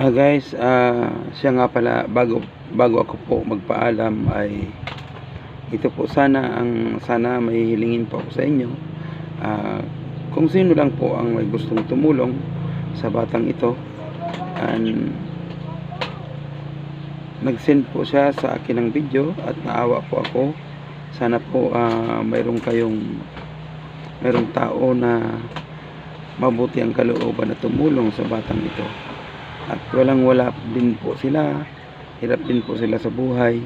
Guys, siya nga pala, bago ako po magpaalam ay ito po sana may hilingin po ako sa inyo. Kung sino lang po ang may gustong tumulong sa batang ito, and nag-send po siya sa akin ng video at naawa po ako. Sana po mayroong tao na mabuti ang kalooban na tumulong sa batang ito. At wala din po sila, hirap din po sila sa buhay.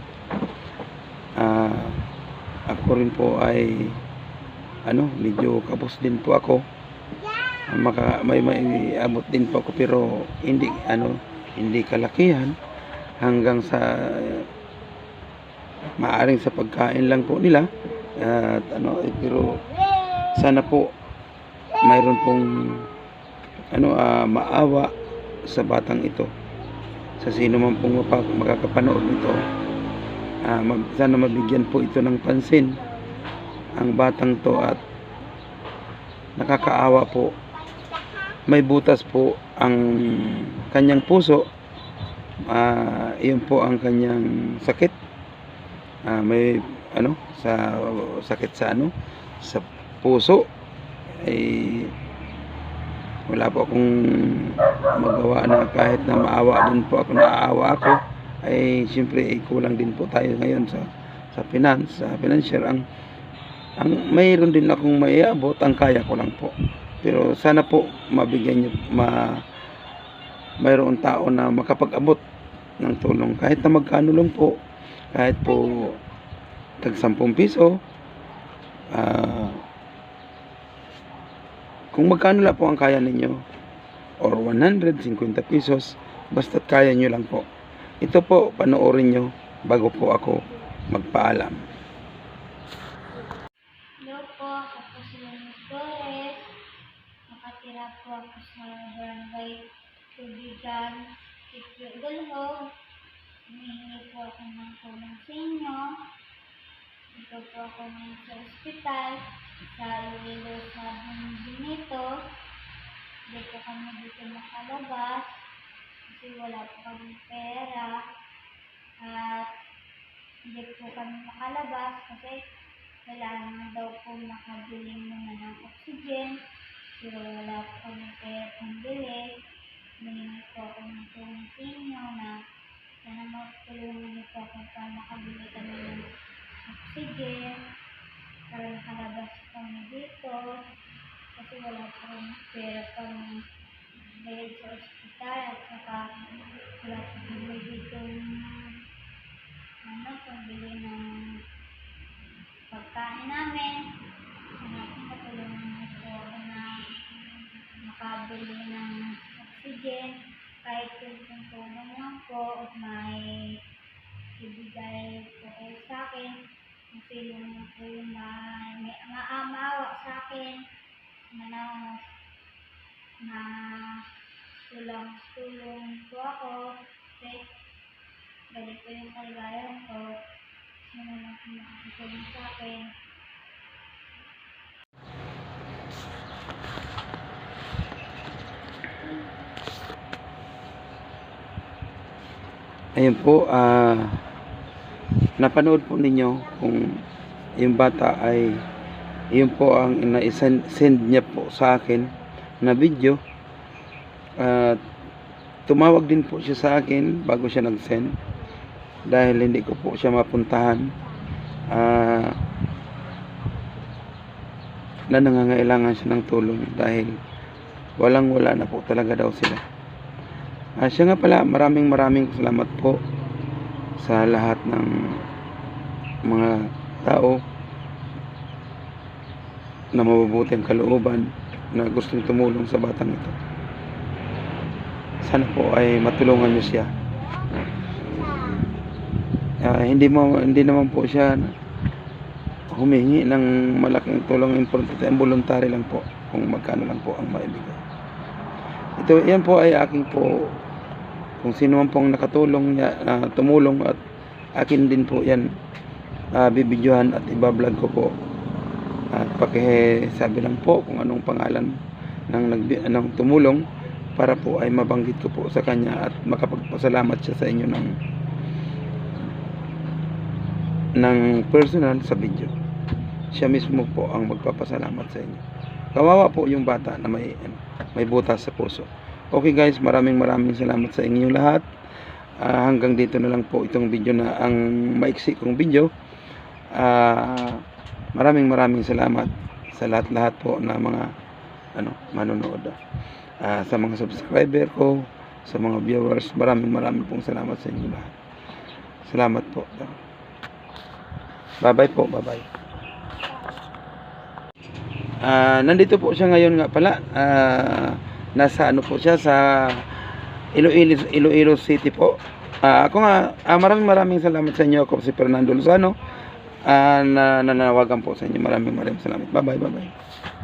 Ako rin po ay medyo kapos din po ako. May abot din po ako, pero hindi kalakihan, hanggang sa maaring sa pagkain lang po nila. At pero sana po mayroon pong maawa sa batang ito, sa sino man pong makakapanood nito. Sana mabigyan po ito ng pansin ang batang to, at nakakaawa po. May butas po ang kanyang puso. Iyon po ang kanyang sakit. May sa sakit sa puso. Wala po akong magawa, na kahit na naawa ako, ay siyempre kulang din po tayo ngayon sa financial. Ang mayroon din akong maiabot, ang kaya ko lang po. Pero sana po mabigyan niyo, mayroong tao na makapag-abot ng tulong, kahit na magkano lang po, kahit po tag 10 piso. Kung magkano lang po ang kaya ninyo, or 150 pesos, basta't kaya nyo lang po. Ito po, panoorin nyo bago po ako magpaalam. Hello po, ako si Lenis Torres. Nakatira po ako sa Barangay Tubigan, Sitio Galho. Humihingi po ako ng tulong sa inyo. Ito po ako ngayon sa ospital, sa Iloilo, sa Benito. Hindi po kami dito makalabas kasi wala po kami pera. At hindi po kami makalabas kasi kailangan daw po makabili muna ng oxygen. Pero wala po kami pera pambili. Humihingi po ako ng tulong sa inyo na sana matulungan niyo po ako para makabili kami ng oxygen, para nakalabas kami dito kasi wala po kami pera pang bayad sa ospital, at saka wala po kami dito pambili ng pagkain namin. Sana po matulungan niyo po ako na makabili ng oxygen, kahit yung tulong lang po, at may ibigay po kayo sa akin. Kasi yung po yung maawa sa akin na tulong po ako. Kasi ganito yung kalagayan ko. Sino na po makakitulong sa akin. Ayun po, napanood po ninyo kung yung bata ay yun po ang send niya po sa akin na video. Tumawag din po siya sa akin bago siya nag-send, dahil hindi ko po siya mapuntahan na nangangailangan siya ng tulong, dahil wala na po talaga daw sila. Siya nga pala, maraming salamat po sa lahat ng mga tao na mabubuti ang kalooban na gustong tumulong sa batang ito. Sana po ay matulungan niyo siya. Hindi naman po siya humingi ng malaking tulong, importante ang voluntary lang po, kung magkano lang po ang maibigay. Yan po ay aking po, kung sino man pong nakatulong tumulong, at akin din po yan bibidyohan at ibablog ko po. At pakisabi lang po kung anong pangalan ng tumulong, para po ay mabanggit ko po sa kanya at makapagpasalamat siya sa inyo ng personal sa video. Siya mismo po ang magpapasalamat sa inyo. Kawawa po yung bata na may butas sa puso. Okay guys, maraming salamat sa inyong lahat. Hanggang dito na lang po itong video na ang maiksi kong video. Maraming salamat sa lahat po na mga manonood. Sa mga subscriber ko, sa mga viewers, maraming pong salamat sa inyo lahat. Salamat po. Bye-bye po, bye-bye. Nandito po siya ngayon nga pala. Nasa po siya sa Iloilo City po. Ako nga, maraming salamat sa inyo. Ako si Fernando Lozano. Nanawagan po sa inyo. Maraming salamat. Bye-bye.